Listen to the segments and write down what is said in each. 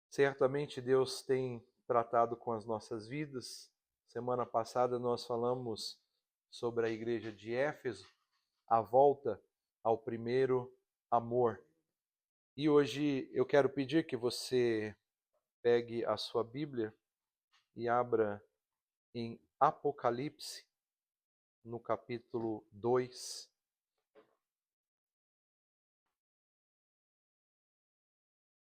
Certamente Deus tem tratado com as nossas vidas. Semana passada nós falamos sobre a igreja de Éfeso, a volta ao primeiro amor. E hoje eu quero pedir que você pegue a sua Bíblia e abra em Apocalipse, no capítulo 2.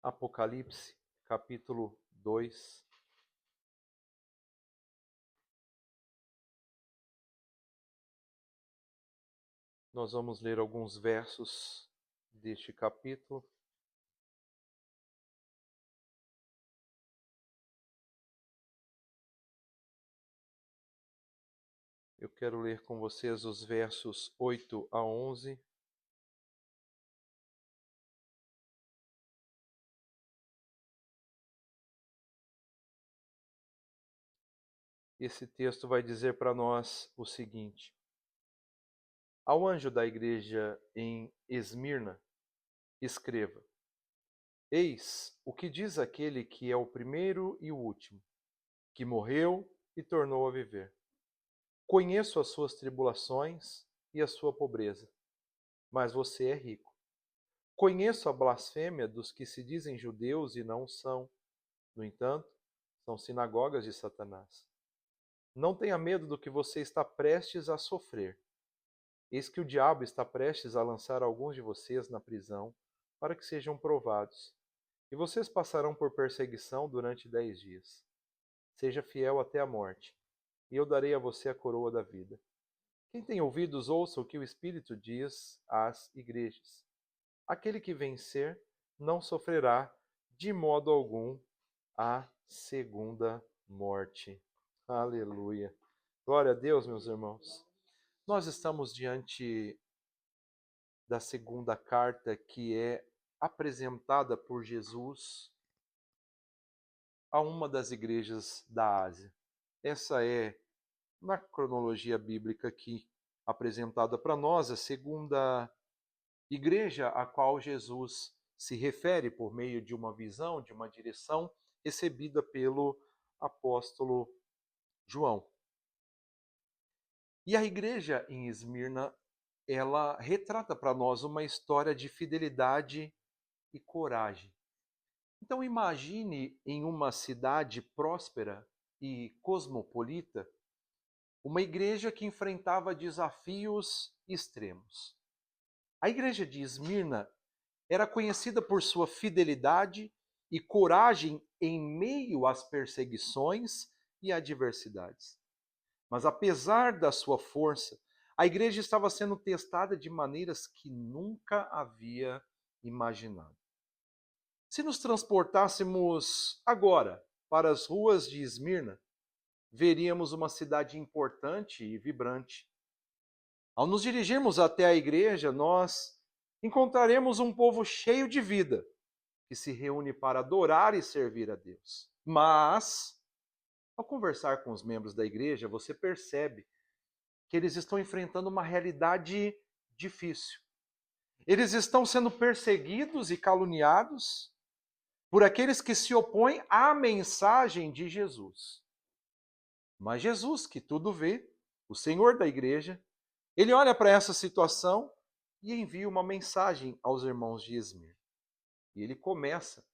Apocalipse, capítulo 2. Nós vamos ler alguns versos deste capítulo. Eu quero ler com vocês os versos 8 a 11. Esse texto vai dizer para nós o seguinte: Ao anjo da igreja em Esmirna, escreva: Eis o que diz aquele que é o primeiro e o último, que morreu e tornou a viver. Conheço as suas tribulações e a sua pobreza, mas você é rico. Conheço a blasfêmia dos que se dizem judeus e não são. No entanto, são sinagogas de Satanás. Não tenha medo do que você está prestes a sofrer. Eis que o diabo está prestes a lançar alguns de vocês na prisão para que sejam provados. E vocês passarão por perseguição durante 10 dias. Seja fiel até a morte, e eu darei a você a coroa da vida. Quem tem ouvidos, ouça o que o Espírito diz às igrejas. Aquele que vencer não sofrerá de modo algum a segunda morte. Aleluia. Glória a Deus, meus irmãos. Nós estamos diante da segunda carta que é apresentada por Jesus a uma das igrejas da Ásia. Essa é, na cronologia bíblica aqui apresentada para nós, a segunda igreja a qual Jesus se refere por meio de uma visão, de uma direção recebida pelo apóstolo João. E a igreja em Esmirna, ela retrata para nós uma história de fidelidade e coragem. Então imagine em uma cidade próspera e cosmopolita, uma igreja que enfrentava desafios extremos. A igreja de Esmirna era conhecida por sua fidelidade e coragem em meio às perseguições e adversidades. Mas apesar da sua força, a igreja estava sendo testada de maneiras que nunca havia imaginado. Se nos transportássemos agora para as ruas de Esmirna, veríamos uma cidade importante e vibrante. Ao nos dirigirmos até a igreja, nós encontraremos um povo cheio de vida, que se reúne para adorar e servir a Deus. Mas, ao conversar com os membros da igreja, você percebe que eles estão enfrentando uma realidade difícil. Eles estão sendo perseguidos e caluniados por aqueles que se opõem à mensagem de Jesus. Mas Jesus, que tudo vê, o Senhor da igreja, ele olha para essa situação e envia uma mensagem aos irmãos de Esmirna. E ele começa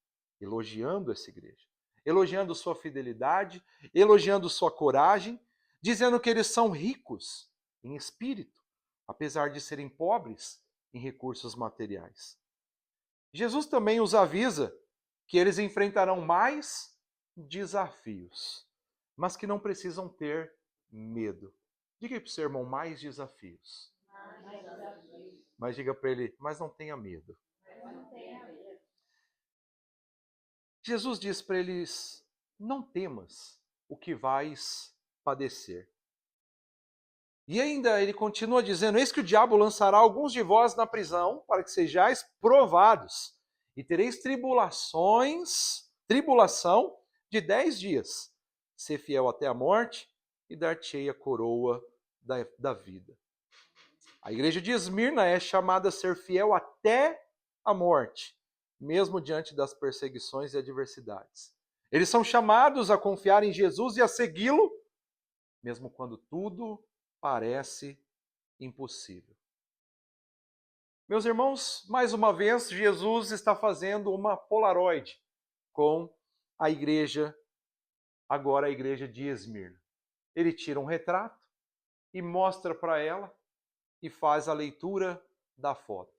elogiando essa igreja, elogiando sua fidelidade, elogiando sua coragem, dizendo que eles são ricos em espírito, apesar de serem pobres em recursos materiais. Jesus também os avisa que eles enfrentarão mais desafios, mas que não precisam ter medo. Diga aí para o seu irmão, mais desafios. Mas diga para ele, mas não tenha medo. Jesus diz para eles, não temas o que vais padecer. E ainda ele continua dizendo, eis que o diabo lançará alguns de vós na prisão, para que sejais provados, e tereis tribulação de 10 dias. Ser fiel até a morte, e dar-te-ei a coroa da vida. A igreja de Esmirna é chamada a ser fiel até a morte. mesmo diante das perseguições e adversidades. Eles são chamados a confiar em Jesus e a segui-lo, mesmo quando tudo parece impossível. Meus irmãos, mais uma vez, Jesus está fazendo uma polaroid com a igreja, agora a igreja de Esmirna. Ele tira um retrato e mostra para ela e faz a leitura da foto.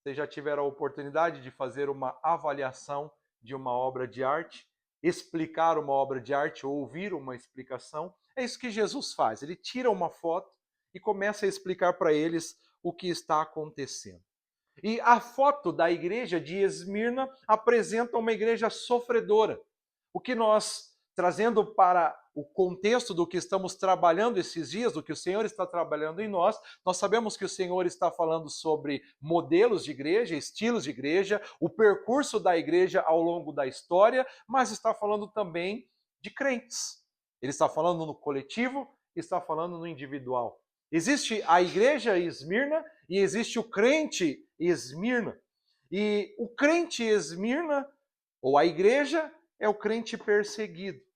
Vocês já tiveram a oportunidade de fazer uma avaliação de uma obra de arte, explicar uma obra de arte ou ouvir uma explicação? É isso que Jesus faz. Ele tira uma foto e começa a explicar para eles o que está acontecendo. E a foto da igreja de Esmirna apresenta uma igreja sofredora. O que nós, trazendo para o contexto do que estamos trabalhando esses dias, do que o Senhor está trabalhando em nós sabemos que o Senhor está falando sobre modelos de igreja, estilos de igreja, o percurso da igreja ao longo da história, mas está falando também de crentes. Ele está falando no coletivo, está falando no individual. Existe a igreja Esmirna e existe o crente Esmirna. E o crente Esmirna, ou a igreja, é o crente perseguido.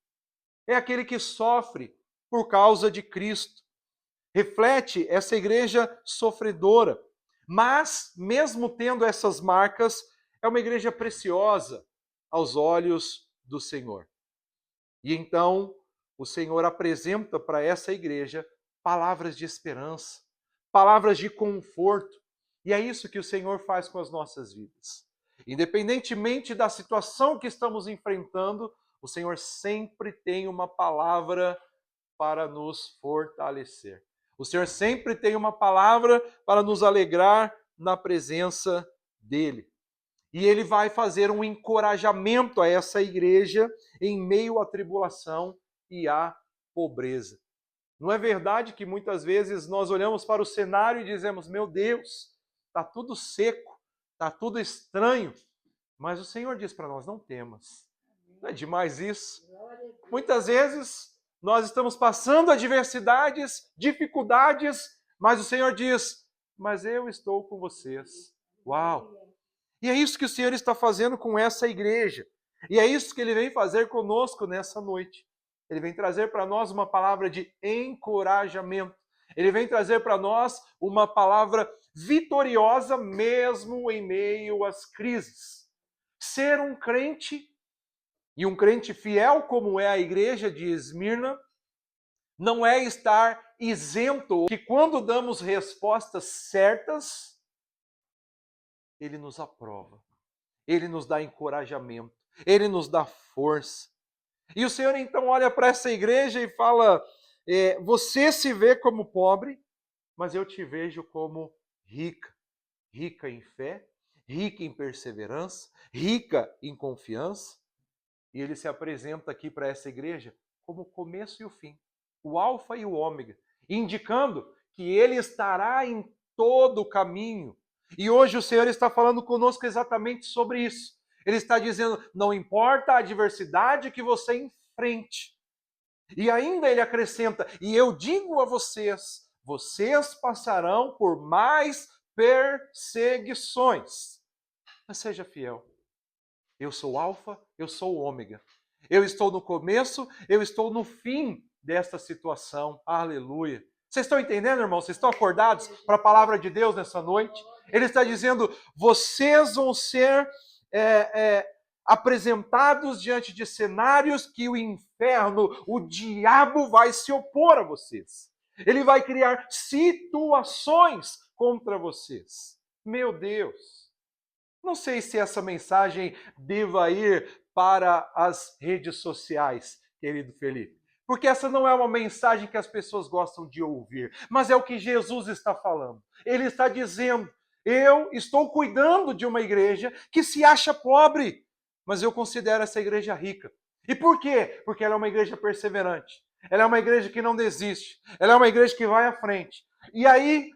É aquele que sofre por causa de Cristo. Reflete essa igreja sofredora. Mas, mesmo tendo essas marcas, é uma igreja preciosa aos olhos do Senhor. E então, o Senhor apresenta para essa igreja palavras de esperança, palavras de conforto. E é isso que o Senhor faz com as nossas vidas. Independentemente da situação que estamos enfrentando, o Senhor sempre tem uma palavra para nos fortalecer. O Senhor sempre tem uma palavra para nos alegrar na presença dEle. E Ele vai fazer um encorajamento a essa igreja em meio à tribulação e à pobreza. Não é verdade que muitas vezes nós olhamos para o cenário e dizemos, meu Deus, está tudo seco, está tudo estranho, mas o Senhor diz para nós, não temas. Não é demais isso? Muitas vezes nós estamos passando adversidades, dificuldades, mas o Senhor diz, mas eu estou com vocês. Uau! E é isso que o Senhor está fazendo com essa igreja. E é isso que Ele vem fazer conosco nessa noite. Ele vem trazer para nós uma palavra de encorajamento. Ele vem trazer para nós uma palavra vitoriosa mesmo em meio às crises. Ser um crente, e um crente fiel como é a igreja de Esmirna, não é estar isento, que quando damos respostas certas, Ele nos aprova, Ele nos dá encorajamento, Ele nos dá força. E o Senhor então olha para essa igreja e fala, você se vê como pobre, mas eu te vejo como rica. Rica em fé, rica em perseverança, rica em confiança. E Ele se apresenta aqui para essa igreja como o começo e o fim, o alfa e o ômega, indicando que Ele estará em todo o caminho. E hoje o Senhor está falando conosco exatamente sobre isso. Ele está dizendo, não importa a adversidade que você enfrente. E ainda ele acrescenta, e eu digo a vocês, vocês passarão por mais perseguições. Mas seja fiel. Eu sou o alfa, eu sou o ômega. Eu estou no começo, eu estou no fim desta situação. Aleluia. Vocês estão entendendo, irmãos? Vocês estão acordados para a palavra de Deus nessa noite? Ele está dizendo, vocês vão ser apresentados diante de cenários que o inferno, o diabo vai se opor a vocês. Ele vai criar situações contra vocês. Meu Deus! Não sei se essa mensagem deva ir para as redes sociais, querido Felipe. Porque essa não é uma mensagem que as pessoas gostam de ouvir, mas é o que Jesus está falando. Ele está dizendo, eu estou cuidando de uma igreja que se acha pobre, mas eu considero essa igreja rica. E por quê? Porque ela é uma igreja perseverante. Ela é uma igreja que não desiste. Ela é uma igreja que vai à frente. E aí,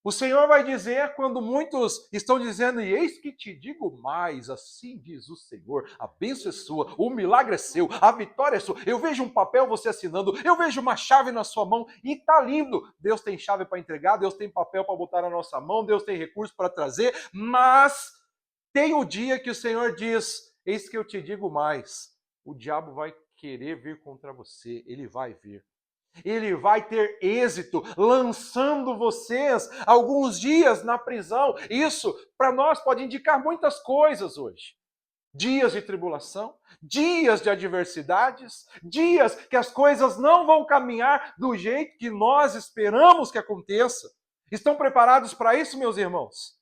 o Senhor vai dizer, quando muitos estão dizendo, e eis que te digo mais, assim diz o Senhor, a bênção é sua, o milagre é seu, a vitória é sua. Eu vejo um papel você assinando, eu vejo uma chave na sua mão, e tá lindo. Deus tem chave para entregar, Deus tem papel para botar na nossa mão, Deus tem recurso para trazer, mas Tem o dia que o Senhor diz, eis que eu te digo mais, o diabo vai querer vir contra você, ele vai vir. Ele vai ter êxito lançando vocês alguns dias na prisão. Isso, para nós, pode indicar muitas coisas hoje. Dias de tribulação, dias de adversidades, dias que as coisas não vão caminhar do jeito que nós esperamos que aconteça. Estão preparados para isso, meus irmãos?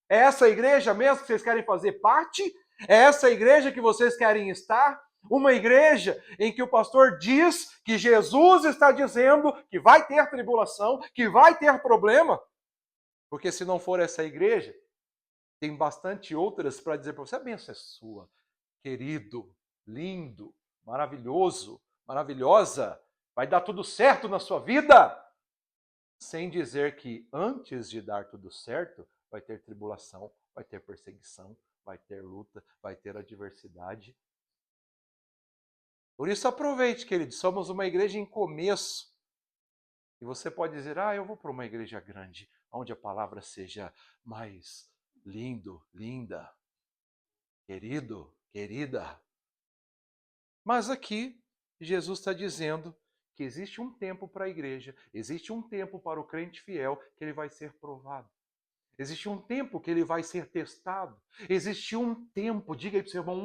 É essa igreja mesmo que vocês querem fazer parte? É essa igreja que vocês querem estar? Uma igreja em que o pastor diz que Jesus está dizendo que vai ter tribulação, que vai ter problema? Porque se não for essa igreja, tem bastante outras para dizer para você, a bênção é sua, querido, lindo, maravilhoso, maravilhosa, vai dar tudo certo na sua vida. Sem dizer que antes de dar tudo certo, vai ter tribulação, vai ter perseguição, vai ter luta, vai ter adversidade. Por isso aproveite, querido, somos uma igreja em começo. E você pode dizer, eu vou para uma igreja grande, onde a palavra seja mais lindo, linda, querido, querida. Mas aqui, Jesus está dizendo que existe um tempo para a igreja, existe um tempo para o crente fiel que ele vai ser provado. Existe um tempo que ele vai ser testado. Existe um tempo, diga aí para o seu irmão,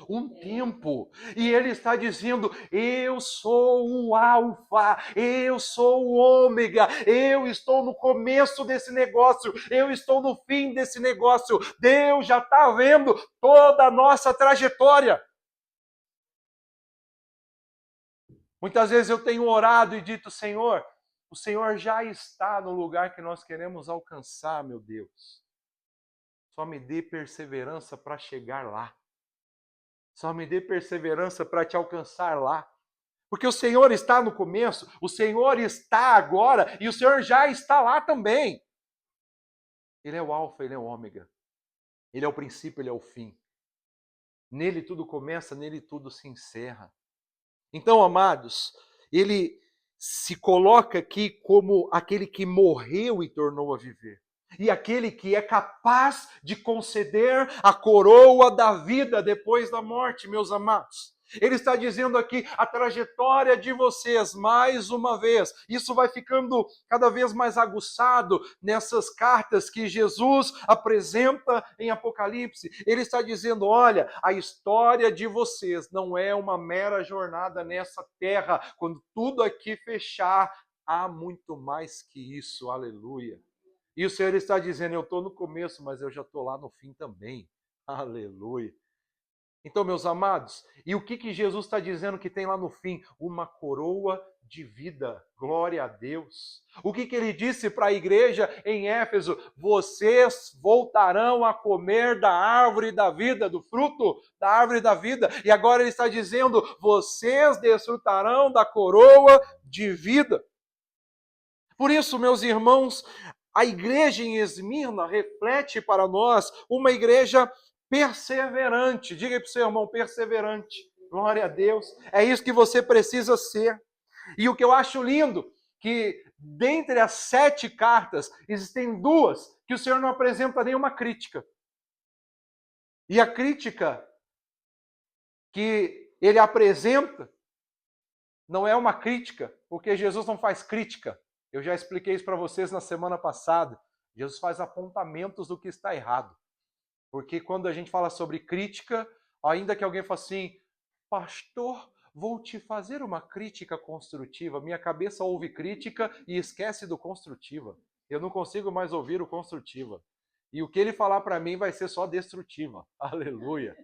um tempo. E ele está dizendo, eu sou o alfa, eu sou o ômega, eu estou no começo desse negócio, eu estou no fim desse negócio. Deus já está vendo toda a nossa trajetória. Muitas vezes eu tenho orado e dito, Senhor, o Senhor já está no lugar que nós queremos alcançar, meu Deus. Só me dê perseverança para chegar lá. Só me dê perseverança para te alcançar lá. Porque o Senhor está no começo, o Senhor está agora e o Senhor já está lá também. Ele é o alfa, ele é o ômega. Ele é o princípio, ele é o fim. Nele tudo começa, nele tudo se encerra. Então, amados, ele se coloca aqui como aquele que morreu e tornou a viver. E aquele que é capaz de conceder a coroa da vida depois da morte, meus amados. Ele está dizendo aqui a trajetória de vocês, mais uma vez. Isso vai ficando cada vez mais aguçado nessas cartas que Jesus apresenta em Apocalipse. Ele está dizendo, olha, a história de vocês não é uma mera jornada nessa terra. Quando tudo aqui fechar, há muito mais que isso. Aleluia. E o Senhor está dizendo, eu estou no começo, mas eu já estou lá no fim também. Aleluia. Então, meus amados, e o que Jesus está dizendo que tem lá no fim? Uma coroa de vida. Glória a Deus. O que ele disse para a igreja em Éfeso? Vocês voltarão a comer da árvore da vida, do fruto da árvore da vida. E agora ele está dizendo, vocês desfrutarão da coroa de vida. Por isso, meus irmãos, a igreja em Esmirna reflete para nós uma igreja perseverante. Diga aí para o seu irmão, perseverante. Glória a Deus. É isso que você precisa ser. E o que eu acho lindo, que dentre as 7 cartas, existem 2 que o Senhor não apresenta nenhuma crítica. E a crítica que ele apresenta não é uma crítica, porque Jesus não faz crítica. Eu já expliquei isso para vocês na semana passada. Jesus faz apontamentos do que está errado. Porque quando a gente fala sobre crítica, ainda que alguém fale assim, pastor, vou te fazer uma crítica construtiva. Minha cabeça ouve crítica e esquece do construtiva. Eu não consigo mais ouvir o construtiva. E o que ele falar para mim vai ser só destrutiva. Aleluia.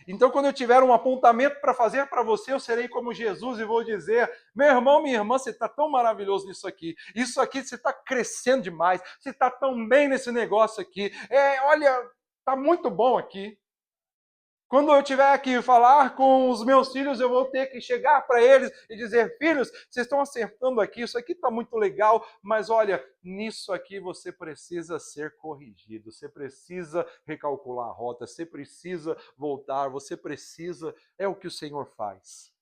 Então, quando eu tiver um apontamento para fazer para você, eu serei como Jesus e vou dizer, meu irmão, minha irmã, você está tão maravilhoso nisso aqui. Isso aqui, você está crescendo demais. Você está tão bem nesse negócio aqui. Olha, está muito bom aqui. Quando eu tiver que falar com os meus filhos, eu vou ter que chegar para eles e dizer, filhos, vocês estão acertando aqui, isso aqui está muito legal, mas olha, nisso aqui você precisa ser corrigido, você precisa recalcular a rota, você precisa voltar, você precisa, é o que o Senhor faz.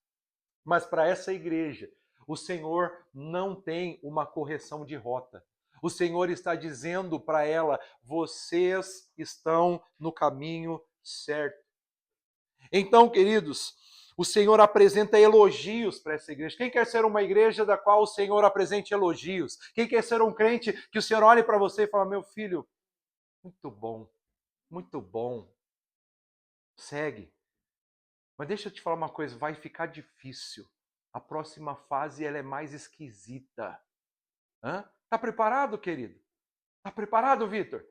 Mas para essa igreja, o Senhor não tem uma correção de rota. O Senhor está dizendo para ela: vocês estão no caminho certo. Então, queridos, o Senhor apresenta elogios para essa igreja. Quem quer ser uma igreja da qual o Senhor apresente elogios? Quem quer ser um crente que o Senhor olhe para você e fala: meu filho, muito bom, segue. Mas deixa eu te falar uma coisa, vai ficar difícil. A próxima fase ela é mais esquisita. Tá preparado, querido? Tá preparado, Vitor?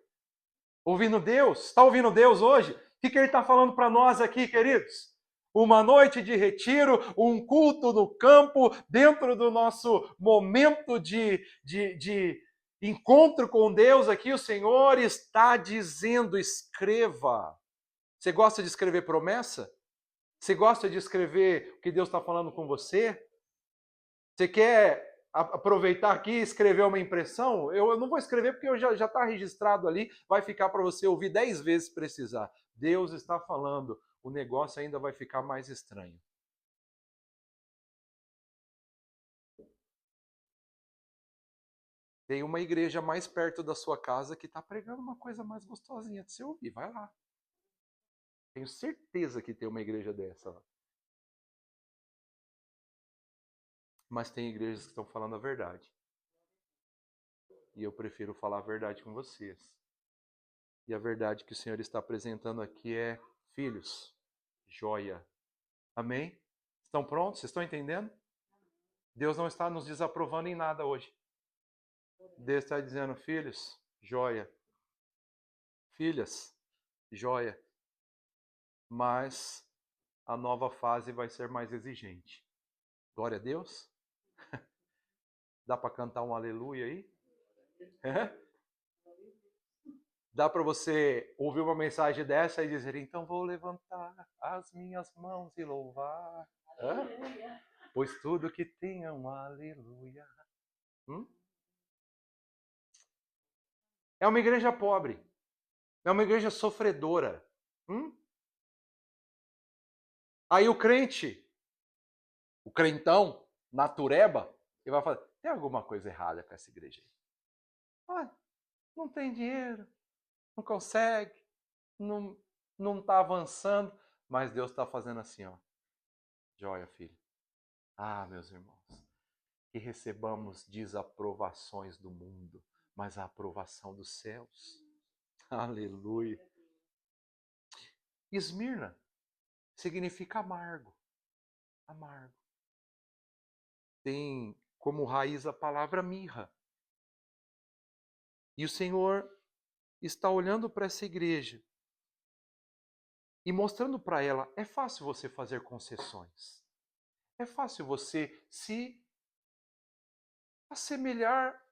Ouvindo Deus? Está ouvindo Deus hoje? O que ele está falando para nós aqui, queridos? Uma noite de retiro, um culto no campo, dentro do nosso momento de encontro com Deus aqui, o Senhor está dizendo: escreva. Você gosta de escrever promessa? Você gosta de escrever o que Deus está falando com você? Você quer aproveitar aqui e escrever uma impressão? Eu não vou escrever porque já está registrado ali, vai ficar para você ouvir 10 vezes se precisar. Deus está falando, o negócio ainda vai ficar mais estranho. Tem uma igreja mais perto da sua casa que está pregando uma coisa mais gostosinha de você ouvir, vai lá. Tenho certeza que tem uma igreja dessa lá. Mas tem igrejas que estão falando a verdade. E eu prefiro falar a verdade com vocês. E a verdade que o Senhor está apresentando aqui é: filhos, joia. Amém? Estão prontos? Vocês estão entendendo? Deus não está nos desaprovando em nada hoje. Deus está dizendo: filhos, joia. Filhas, joia. Mas a nova fase vai ser mais exigente. Glória a Deus. Dá para cantar um aleluia aí? Dá para você ouvir uma mensagem dessa e dizer: então vou levantar as minhas mãos e louvar. Pois tudo que tenha um aleluia. É uma igreja pobre. É uma igreja sofredora. Aí o crente, o crentão, natureba, ele vai falar: tem alguma coisa errada com essa igreja aí. Ah, não tem dinheiro, não consegue, não está avançando, mas Deus está fazendo assim, ó. Joia, filho. Ah, meus irmãos, que recebamos desaprovações do mundo, mas a aprovação dos céus. Aleluia. Esmirna significa amargo. Amargo. Tem como raiz a palavra mirra. E o Senhor está olhando para essa igreja e mostrando para ela: é fácil você fazer concessões. É fácil você se assemelhar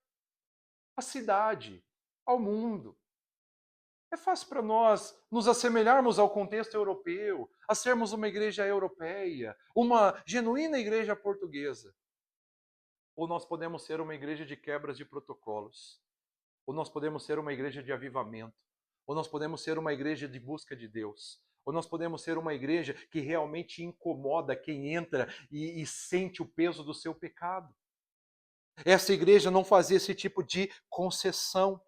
à cidade, ao mundo. É fácil para nós nos assemelharmos ao contexto europeu, a sermos uma igreja europeia, uma genuína igreja portuguesa. Ou nós podemos ser uma igreja de quebras de protocolos. Ou nós podemos ser uma igreja de avivamento. Ou nós podemos ser uma igreja de busca de Deus. Ou nós podemos ser uma igreja que realmente incomoda quem entra e sente o peso do seu pecado. Essa igreja não fazia esse tipo de concessão.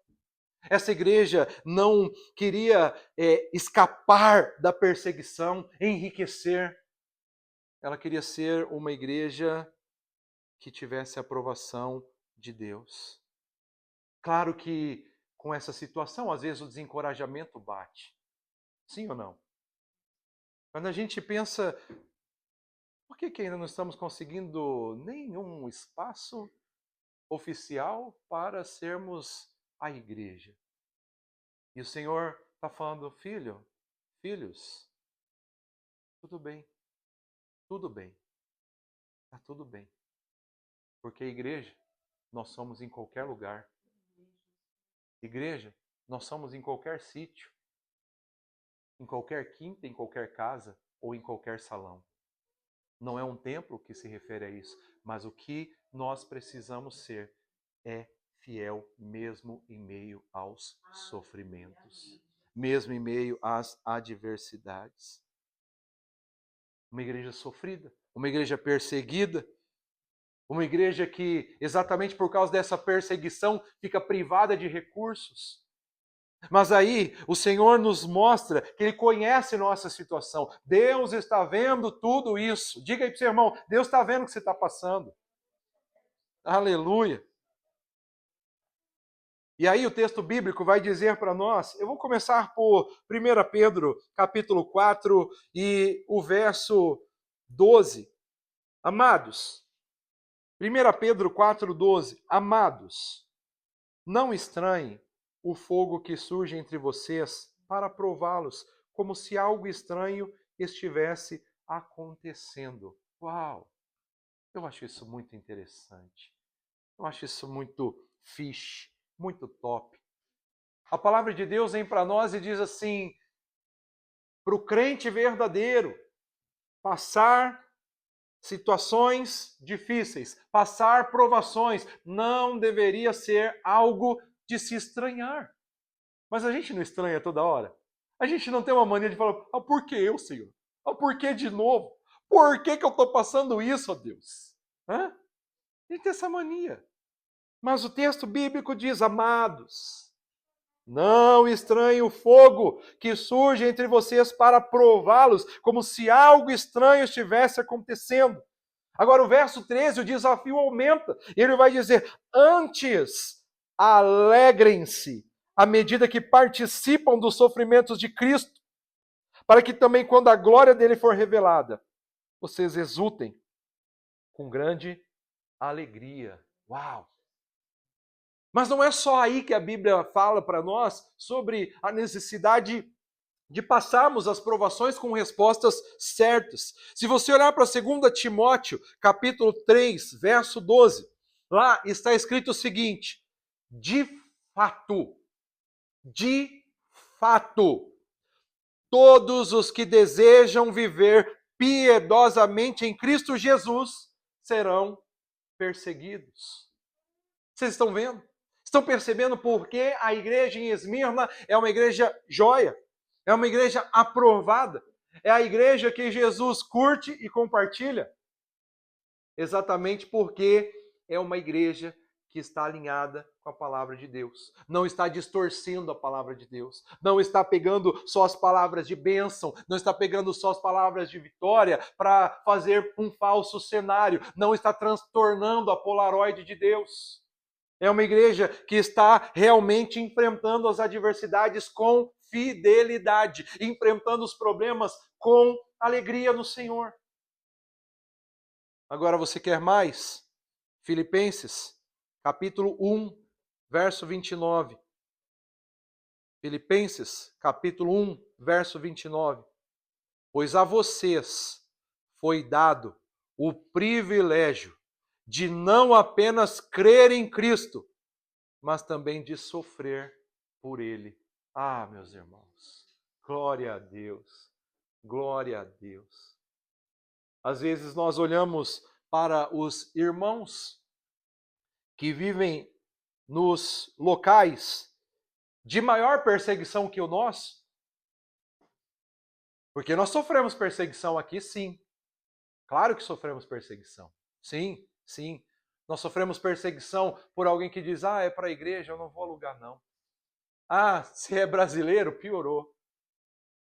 Essa igreja não queria escapar da perseguição, enriquecer. Ela queria ser uma igreja que tivesse a aprovação de Deus. Claro que com essa situação, às vezes o desencorajamento bate. Sim ou não? Quando a gente pensa: por que ainda não estamos conseguindo nenhum espaço oficial para sermos a igreja? E o Senhor está falando: filhos, tudo bem, está tudo bem. Porque a igreja, nós somos em qualquer lugar. Igreja, nós somos em qualquer sítio, em qualquer quinta, em qualquer casa ou em qualquer salão. Não é um templo que se refere a isso, mas o que nós precisamos ser é fiel mesmo em meio aos sofrimentos, mesmo em meio às adversidades. Uma igreja sofrida, uma igreja perseguida. Uma igreja que, exatamente por causa dessa perseguição, fica privada de recursos. Mas aí o Senhor nos mostra que Ele conhece nossa situação. Deus está vendo tudo isso. Diga aí para o seu irmão, Deus está vendo o que você está passando. Aleluia. E aí o texto bíblico vai dizer para nós, eu vou começar por 1 Pedro, capítulo 4 e o verso 12. Amados, 1 Pedro 4:12, amados, não estranhem o fogo que surge entre vocês para prová-los, como se algo estranho estivesse acontecendo. Uau! Eu acho isso muito interessante. Eu acho isso muito fish, muito top. A palavra de Deus vem para nós e diz assim, para o crente verdadeiro, passar situações difíceis, passar provações, não deveria ser algo de se estranhar. Mas a gente não estranha toda hora? A gente não tem uma mania de falar, por que eu, Senhor? Por que de novo? Por que eu estou passando isso, ó Deus? Hã? A gente tem essa mania. Mas o texto bíblico diz, amados, não estranhe o fogo que surge entre vocês para prová-los, como se algo estranho estivesse acontecendo. Agora, o verso 13, o desafio aumenta. Ele vai dizer, antes, alegrem-se à medida que participam dos sofrimentos de Cristo, para que também, quando a glória dele for revelada, vocês exultem com grande alegria. Uau! Mas não é só aí que a Bíblia fala para nós sobre a necessidade de passarmos as provações com respostas certas. Se você olhar para 2 Timóteo, capítulo 3, verso 12, lá está escrito o seguinte, de fato, todos os que desejam viver piedosamente em Cristo Jesus serão perseguidos. Vocês estão vendo? Estão percebendo por que a igreja em Esmirna é uma igreja joia? É uma igreja aprovada? É a igreja que Jesus curte e compartilha? Exatamente porque é uma igreja que está alinhada com a palavra de Deus. Não está distorcendo a palavra de Deus. Não está pegando só as palavras de bênção. Não está pegando só as palavras de vitória para fazer um falso cenário. Não está transtornando a Polaroid de Deus. É uma igreja que está realmente enfrentando as adversidades com fidelidade, enfrentando os problemas com alegria no Senhor. Agora você quer mais? Filipenses, capítulo 1, verso 29. Filipenses, capítulo 1, verso 29. Pois a vocês foi dado o privilégio de não apenas crer em Cristo, mas também de sofrer por Ele. Ah, meus irmãos, glória a Deus, glória a Deus. Às vezes nós olhamos para os irmãos que vivem nos locais de maior perseguição que o nosso, porque nós sofremos perseguição aqui, sim. Claro que sofremos perseguição. Sim, sim. Nós sofremos perseguição por alguém que diz, é para a igreja, eu não vou alugar não. Se é brasileiro, piorou.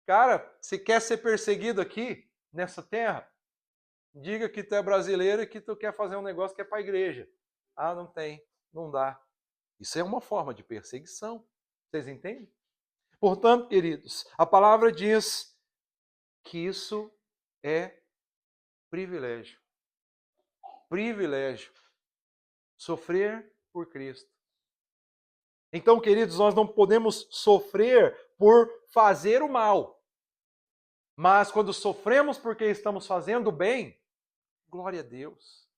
Cara, se quer ser perseguido aqui, nessa terra, diga que tu é brasileiro e que tu quer fazer um negócio que é para a igreja. Não tem, não dá. Isso é uma forma de perseguição. Vocês entendem? Portanto, queridos, a palavra diz que isso é privilégio. Privilégio. Sofrer por Cristo. Então, queridos, nós não podemos sofrer por fazer o mal. Mas quando sofremos porque estamos fazendo o bem, glória a Deus.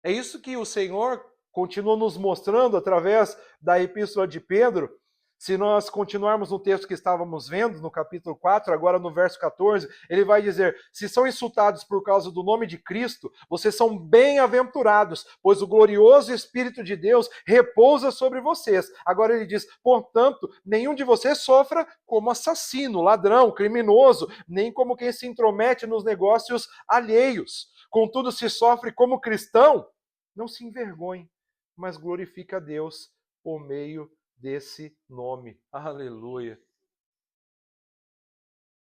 É isso que o Senhor continua nos mostrando através da Epístola de Pedro. Se nós continuarmos no texto que estávamos vendo, no capítulo 4, agora no verso 14, ele vai dizer: se são insultados por causa do nome de Cristo, vocês são bem-aventurados, pois o glorioso Espírito de Deus repousa sobre vocês. Agora ele diz: portanto, nenhum de vocês sofra como assassino, ladrão, criminoso, nem como quem se intromete nos negócios alheios. Contudo, se sofre como cristão, não se envergonhe, mas glorifica a Deus por meio desse nome. Aleluia.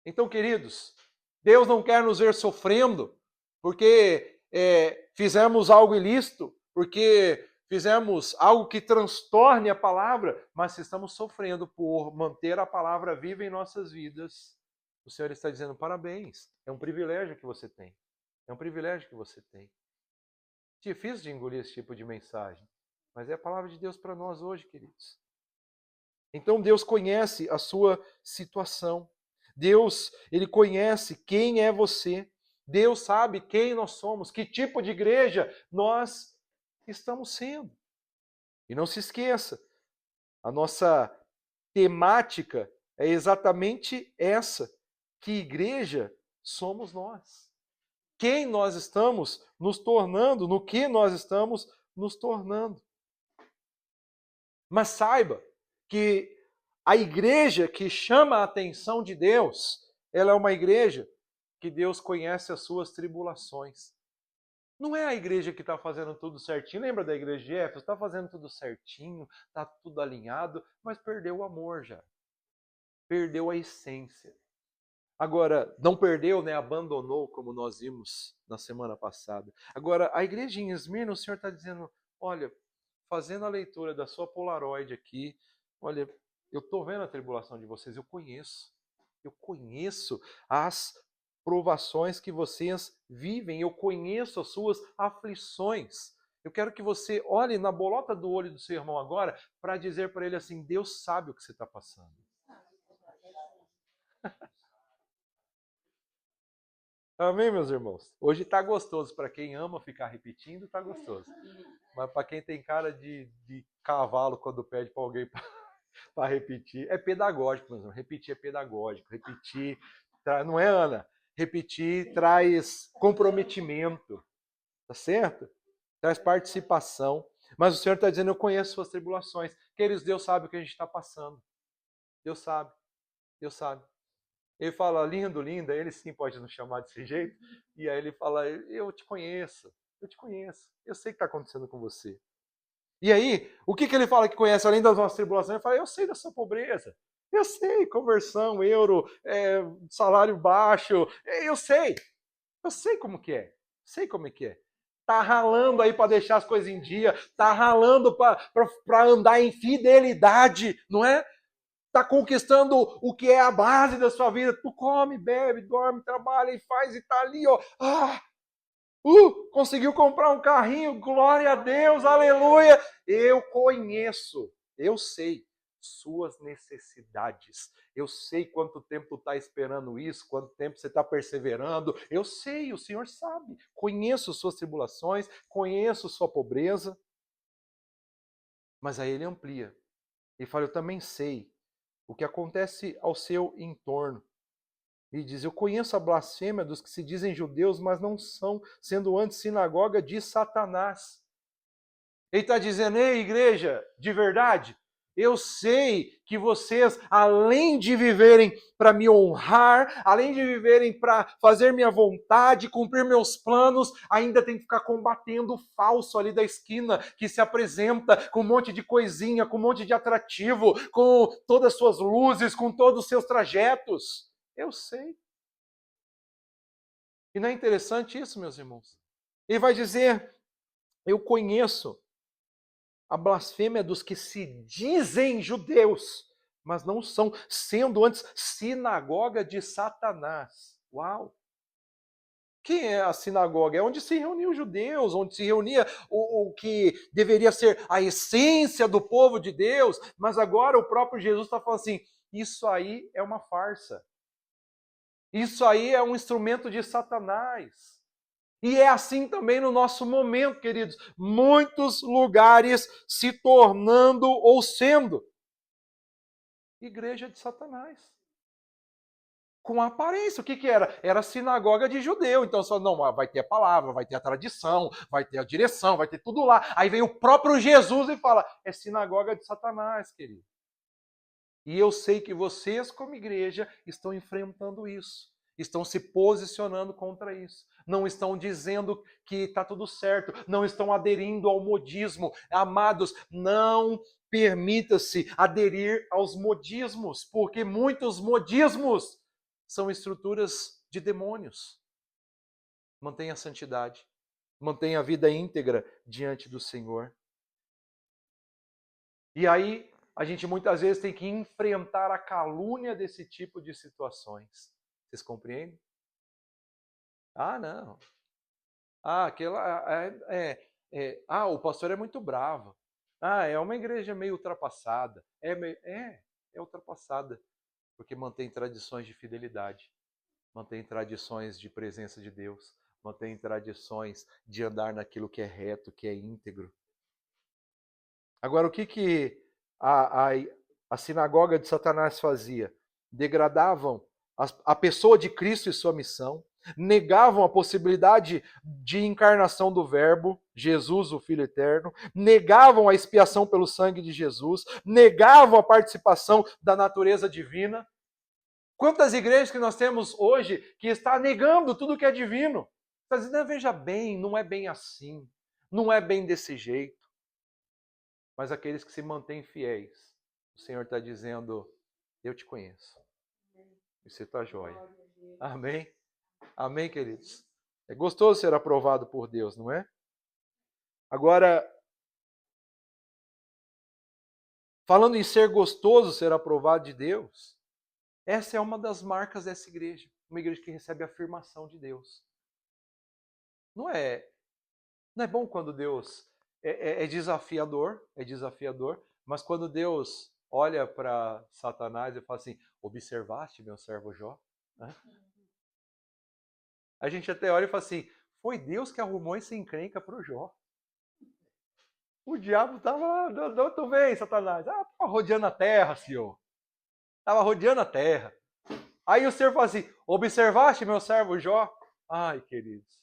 Então, queridos, Deus não quer nos ver sofrendo porque fizemos algo ilícito, porque fizemos algo que transtorne a palavra, mas se estamos sofrendo por manter a palavra viva em nossas vidas, o Senhor está dizendo parabéns, é um privilégio que você tem. É um privilégio que você tem. Difícil de engolir esse tipo de mensagem, mas é a palavra de Deus para nós hoje, queridos. Então Deus conhece a sua situação. Deus, ele conhece quem é você. Deus sabe quem nós somos, que tipo de igreja nós estamos sendo. E não se esqueça, a nossa temática é exatamente essa, que igreja somos nós. Quem nós estamos nos tornando, no que nós estamos nos tornando. Mas saiba que a igreja que chama a atenção de Deus, ela é uma igreja que Deus conhece as suas tribulações. Não é a igreja que está fazendo tudo certinho. Lembra da igreja de Éfeso? Está fazendo tudo certinho, está tudo alinhado, mas perdeu o amor já. Perdeu a essência. Agora, não perdeu, né? Abandonou, como nós vimos na semana passada. Agora, a igreja em Esmirna, o Senhor está dizendo, olha, fazendo a leitura da sua Polaroid aqui, olha, eu estou vendo a tribulação de vocês, eu conheço as provações que vocês vivem, eu conheço as suas aflições. Eu quero que você olhe na bolota do olho do seu irmão agora para dizer para ele assim, Deus sabe o que você está passando. Amém, meus irmãos? Hoje está gostoso. Para quem ama ficar repetindo, está gostoso. Mas para quem tem cara de cavalo quando pede para alguém para repetir, é pedagógico, meus irmãos. Repetir é pedagógico. Repetir, não é, Ana? Repetir traz comprometimento. Tá certo? Traz participação. Mas o Senhor está dizendo, eu conheço suas tribulações. Queridos, Deus sabe o que a gente está passando. Deus sabe. Deus sabe. Ele fala, lindo, linda, ele sim pode nos chamar desse jeito. E aí ele fala, eu te conheço, eu sei o que está acontecendo com você. E aí, o que ele fala que conhece, além das nossas tribulações? Ele fala, eu sei da sua pobreza, eu sei, conversão, euro, salário baixo, eu sei como que é, sei como é que é. Tá ralando aí para deixar as coisas em dia, tá ralando para andar em fidelidade, não é? Está conquistando o que é a base da sua vida. Tu come, bebe, dorme, trabalha e faz e tá ali, ó. Conseguiu comprar um carrinho, glória a Deus, aleluia. Eu conheço, eu sei suas necessidades. Eu sei quanto tempo tu está esperando isso, quanto tempo você está perseverando. Eu sei, o Senhor sabe. Conheço suas tribulações, conheço sua pobreza. Mas aí ele amplia. Ele fala, eu também sei o que acontece ao seu entorno. E diz, eu conheço a blasfêmia dos que se dizem judeus, mas não são, sendo antes sinagoga de Satanás. Ele está dizendo, ei, igreja, de verdade, eu sei que vocês, além de viverem para me honrar, além de viverem para fazer minha vontade, cumprir meus planos, ainda tem que ficar combatendo o falso ali da esquina, que se apresenta com um monte de coisinha, com um monte de atrativo, com todas as suas luzes, com todos os seus trajetos. Eu sei. E não é interessante isso, meus irmãos? Ele vai dizer, eu conheço a blasfêmia dos que se dizem judeus, mas não são, sendo antes sinagoga de Satanás. Uau! Que é a sinagoga? É onde se reuniam os judeus, onde se reunia o que deveria ser a essência do povo de Deus, mas agora o próprio Jesus está falando assim, isso aí é uma farsa. Isso aí é um instrumento de Satanás. E é assim também no nosso momento, queridos. Muitos lugares se tornando ou sendo Igreja de Satanás. Com aparência. O que era? Era a sinagoga de judeu. Então, só não, vai ter a palavra, vai ter a tradição, vai ter a direção, vai ter tudo lá. Aí vem o próprio Jesus e fala, é sinagoga de Satanás, querido. E eu sei que vocês, como igreja, estão enfrentando isso. Estão se posicionando contra isso. Não estão dizendo que está tudo certo. Não estão aderindo ao modismo. Amados, não permita-se aderir aos modismos, porque muitos modismos são estruturas de demônios. Mantenha a santidade. Mantenha a vida íntegra diante do Senhor. E aí, a gente muitas vezes tem que enfrentar a calúnia desse tipo de situações. Vocês compreendem? Ah, não. Ah, o pastor é muito bravo. Ah, é uma igreja meio ultrapassada. É ultrapassada, porque mantém tradições de fidelidade, mantém tradições de presença de Deus, mantém tradições de andar naquilo que é reto, que é íntegro. Agora, o que a sinagoga de Satanás fazia? Degradavam a pessoa de Cristo e sua missão, negavam a possibilidade de encarnação do Verbo, Jesus, o Filho Eterno, negavam a expiação pelo sangue de Jesus, negavam a participação da natureza divina. Quantas igrejas que nós temos hoje que está negando tudo que é divino? Está dizendo, veja bem, não é bem assim, não é bem desse jeito. Mas aqueles que se mantêm fiéis, o Senhor está dizendo, eu te conheço. E você está jóia. Amém? Amém, queridos? É gostoso ser aprovado por Deus, não é? Agora, falando em ser gostoso ser aprovado de Deus, essa é uma das marcas dessa igreja. Uma igreja que recebe a afirmação de Deus. Não é bom quando Deus é desafiador, mas quando Deus olha para Satanás e fala assim, observaste meu servo Jó? A gente até olha e fala assim, foi Deus que arrumou essa encrenca para o Jó. O diabo estava, não, tu vem, Satanás, estava rodeando a terra, senhor. Estava rodeando a terra. Aí o Senhor fala assim, observaste meu servo Jó? Ai, queridos,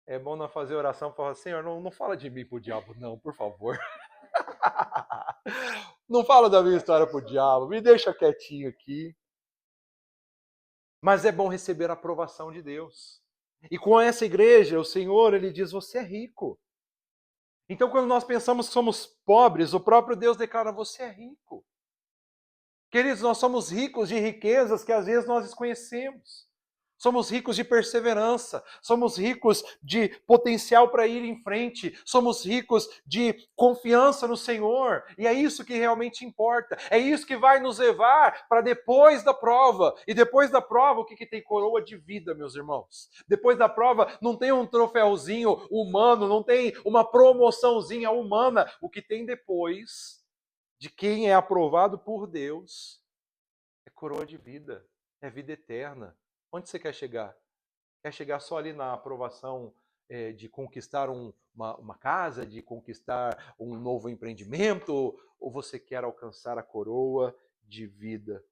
é bom nós fazer oração e falar, Senhor, não fala de mim pro diabo não, por favor. Não fala da minha história pro diabo, me deixa quietinho aqui. Mas é bom receber a aprovação de Deus. E com essa igreja, o Senhor, ele diz, você é rico. Então, quando nós pensamos que somos pobres, o próprio Deus declara, você é rico. Queridos, nós somos ricos de riquezas que às vezes nós desconhecemos. Somos ricos de perseverança, somos ricos de potencial para ir em frente, somos ricos de confiança no Senhor, e é isso que realmente importa, é isso que vai nos levar para depois da prova, e depois da prova o que tem? Coroa de vida, meus irmãos. Depois da prova não tem um troféuzinho humano, não tem uma promoçãozinha humana, o que tem depois de quem é aprovado por Deus é coroa de vida, é vida eterna. Onde você quer chegar? Quer chegar só ali na aprovação de conquistar uma casa, de conquistar um novo empreendimento, ou você quer alcançar a coroa de vida?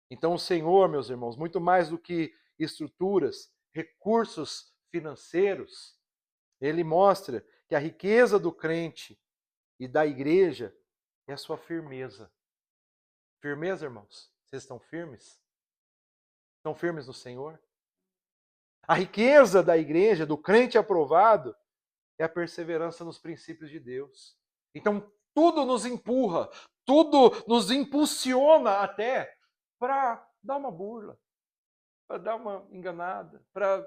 Então o Senhor, meus irmãos, muito mais do que estruturas, recursos financeiros, ele mostra que a riqueza do crente e da igreja é a sua firmeza. Firmeza, irmãos? Vocês estão firmes? Estão firmes no Senhor? A riqueza da igreja, do crente aprovado, é a perseverança nos princípios de Deus. Então, tudo nos empurra, tudo nos impulsiona até para dar uma burla, para dar uma enganada, para.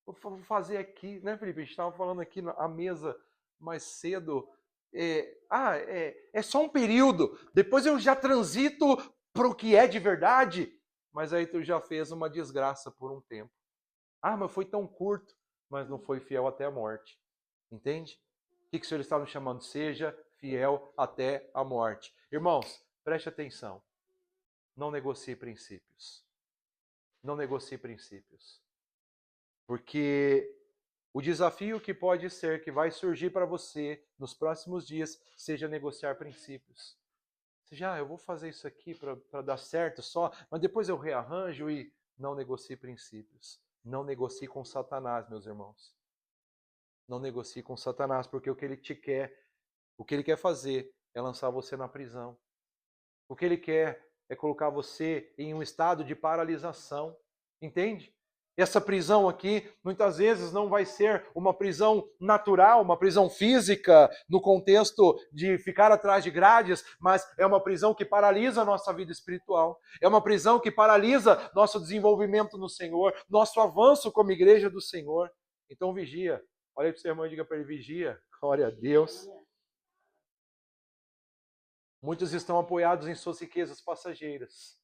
Vou fazer aqui, né, Felipe? A gente estava falando aqui à mesa mais cedo. É só um período, depois eu já transito para o que é de verdade, mas aí tu já fez uma desgraça por um tempo. Mas foi tão curto, mas não foi fiel até a morte. Entende? O que o Senhor está nos chamando? Seja fiel até a morte. Irmãos, preste atenção. Não negocie princípios. Não negocie princípios. Porque O desafio que pode ser, que vai surgir para você nos próximos dias, seja negociar princípios. Seja, eu vou fazer isso aqui para dar certo só, mas depois eu rearranjo e não negocie princípios. Não negocie com Satanás, meus irmãos. Não negocie com Satanás, porque o que ele quer fazer é lançar você na prisão. O que ele quer é colocar você em um estado de paralisação. Entende? Essa prisão aqui, muitas vezes, não vai ser uma prisão natural, uma prisão física, no contexto de ficar atrás de grades, mas é uma prisão que paralisa a nossa vida espiritual. É uma prisão que paralisa nosso desenvolvimento no Senhor, nosso avanço como igreja do Senhor. Então vigia. Olha para o seu irmão e diga para ele, vigia. Glória a Deus. Muitos estão apoiados em suas riquezas passageiras.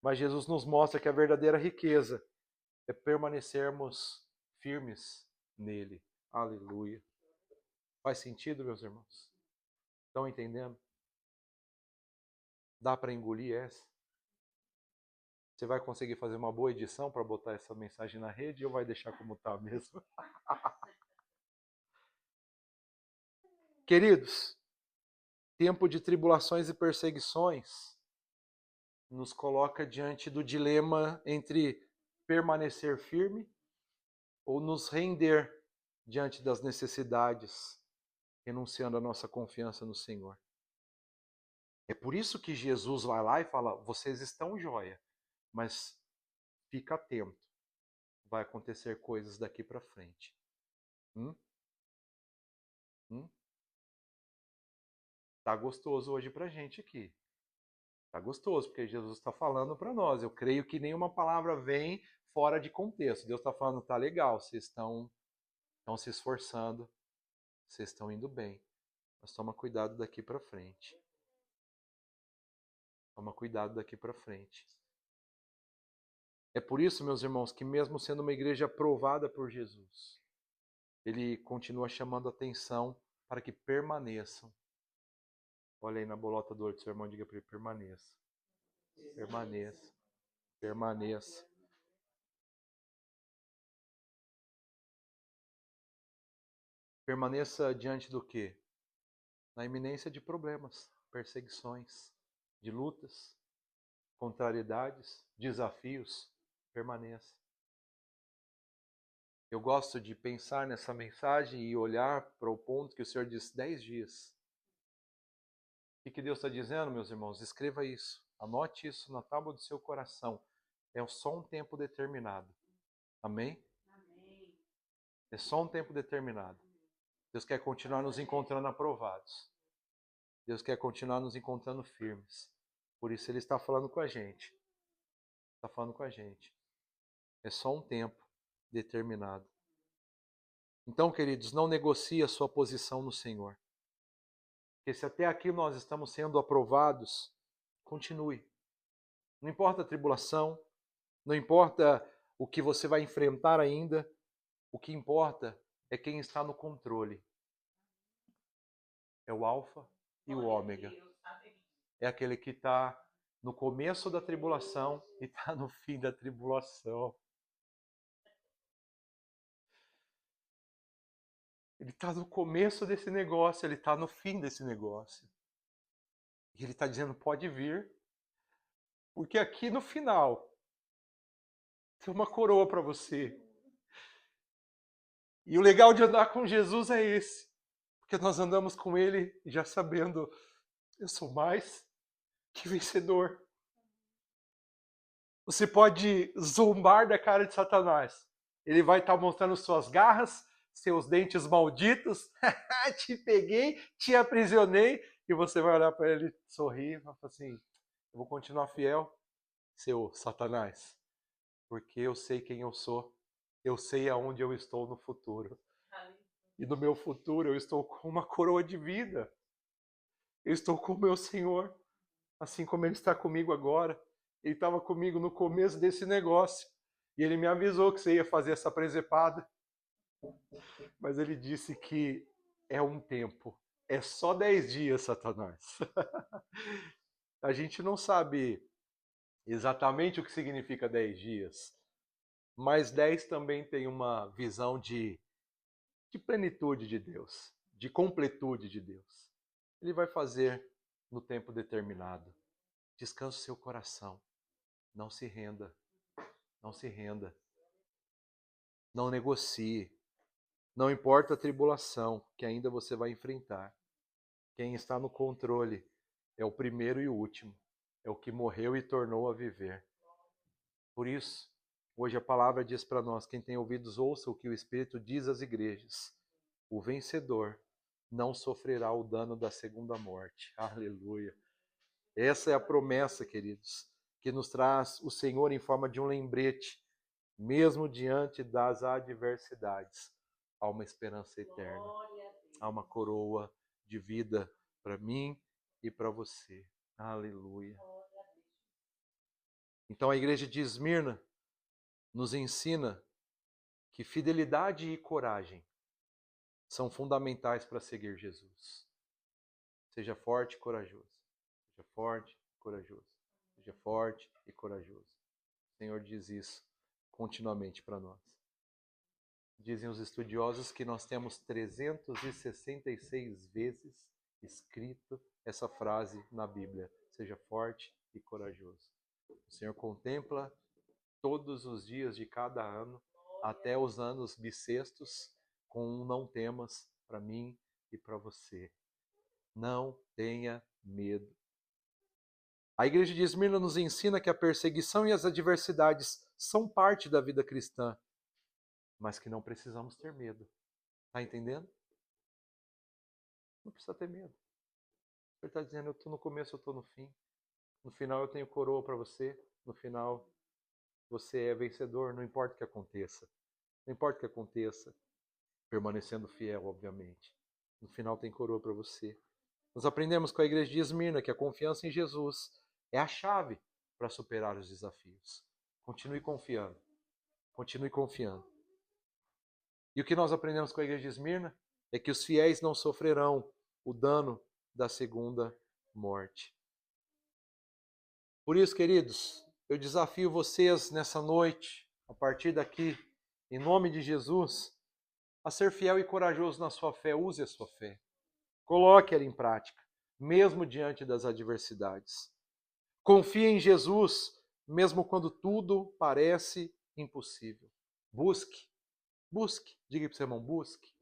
Mas Jesus nos mostra que a verdadeira riqueza é permanecermos firmes nele. Aleluia. Faz sentido, meus irmãos? Estão entendendo? Dá para engolir essa? Você vai conseguir fazer uma boa edição para botar essa mensagem na rede ou vai deixar como está mesmo? Queridos, tempo de tribulações e perseguições nos coloca diante do dilema entre permanecer firme ou nos render diante das necessidades, renunciando a nossa confiança no Senhor. É por isso que Jesus vai lá e fala, vocês estão joia, mas fica atento, vai acontecer coisas daqui para frente. Tá gostoso hoje pra gente aqui. Tá gostoso, porque Jesus está falando para nós. Eu creio que nenhuma palavra vem fora de contexto. Deus está falando, tá legal, vocês estão se esforçando, vocês estão indo bem. Mas toma cuidado daqui para frente. Toma cuidado daqui para frente. É por isso, meus irmãos, que mesmo sendo uma igreja aprovada por Jesus, ele continua chamando atenção para que permaneçam. Olha aí na bolota do olho do seu irmão, diga para ele, permaneça. Permaneça. Permaneça. Permaneça diante do quê? Na iminência de problemas, perseguições, de lutas, contrariedades, desafios. Permaneça. Eu gosto de pensar nessa mensagem e olhar para o ponto que o Senhor disse 10 dias. O que Deus está dizendo, meus irmãos? Escreva isso. Anote isso na tábua do seu coração. É só um tempo determinado. Amém? Amém. É só um tempo determinado. Deus quer continuar nos encontrando aprovados. Deus quer continuar nos encontrando firmes. Por isso Ele está falando com a gente. Está falando com a gente. É só um tempo determinado. Então, queridos, não negocie a sua posição no Senhor. Porque se até aqui nós estamos sendo aprovados, continue. Não importa a tribulação, não importa o que você vai enfrentar ainda, o que importa é quem está no controle. É o Alfa e o Ômega. É aquele que está no começo da tribulação e está no fim da tribulação. Ele está no começo desse negócio, ele está no fim desse negócio. E ele está dizendo, pode vir, porque aqui no final tem uma coroa para você. E o legal de andar com Jesus é esse, porque nós andamos com ele já sabendo, eu sou mais que vencedor. Você pode zombar da cara de Satanás. Ele vai estar mostrando suas garras, seus dentes malditos. Te peguei, te aprisionei. E você vai olhar para ele, sorrir e falar assim, eu vou continuar fiel, seu Satanás. Porque eu sei quem eu sou. Eu sei aonde eu estou no futuro. E no meu futuro eu estou com uma coroa de vida. Eu estou com o meu Senhor. Assim como Ele está comigo agora. Ele estava comigo no começo desse negócio. E Ele me avisou que você ia fazer essa presepada. Mas Ele disse que é um tempo. É só 10 dias, Satanás. A gente não sabe exatamente o que significa 10 dias. mas 10 também tem uma visão de plenitude de Deus, de completude de Deus. Ele vai fazer no tempo determinado. Descanse o seu coração. Não se renda. Não se renda. Não negocie. Não importa a tribulação que ainda você vai enfrentar. Quem está no controle é o primeiro e o último. É o que morreu e tornou a viver. Por isso, hoje a palavra diz para nós, quem tem ouvidos ouça o que o Espírito diz às igrejas. O vencedor não sofrerá o dano da segunda morte. Aleluia. Essa é a promessa, queridos, que nos traz o Senhor em forma de um lembrete, mesmo diante das adversidades. Há uma esperança eterna. Há uma coroa de vida para mim e para você. Aleluia. Então a igreja de Esmirna nos ensina que fidelidade e coragem são fundamentais para seguir Jesus. Seja forte e corajoso. Seja forte e corajoso. Seja forte e corajoso. O Senhor diz isso continuamente para nós. Dizem os estudiosos que nós temos 366 vezes escrito essa frase na Bíblia. Seja forte e corajoso. O Senhor contempla todos os dias de cada ano, até os anos bissextos, com um não temas para mim e para você. Não tenha medo. A igreja de Esmirna nos ensina que a perseguição e as adversidades são parte da vida cristã, mas que não precisamos ter medo. Está entendendo? Não precisa ter medo. Ele está dizendo, eu estou no começo, eu estou no fim. No final eu tenho coroa para você. No final você é vencedor, não importa o que aconteça. Não importa o que aconteça, permanecendo fiel, obviamente. No final tem coroa para você. Nós aprendemos com a igreja de Esmirna que a confiança em Jesus é a chave para superar os desafios. Continue confiando. Continue confiando. E o que nós aprendemos com a igreja de Esmirna é que os fiéis não sofrerão o dano da segunda morte. Por isso, queridos, eu desafio vocês nessa noite, a partir daqui, em nome de Jesus, a ser fiel e corajoso na sua fé. Use a sua fé. Coloque ela em prática, mesmo diante das adversidades. Confie em Jesus, mesmo quando tudo parece impossível. Busque, diga para o seu irmão, busque.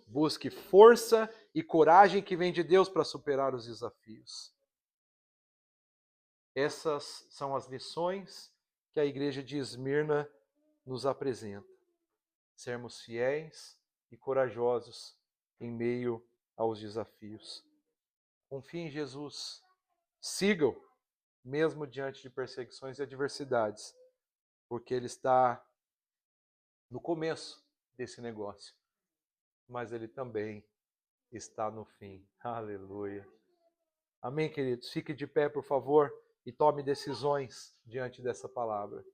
Busque força e coragem que vem de Deus para superar os desafios. Essas são as lições que a igreja de Esmirna nos apresenta. Sermos fiéis e corajosos em meio aos desafios. Confie em Jesus. Siga-o, mesmo diante de perseguições e adversidades, porque Ele está no começo desse negócio, mas Ele também está no fim. Aleluia. Amém, queridos? Fique de pé, por favor, e tome decisões diante dessa palavra.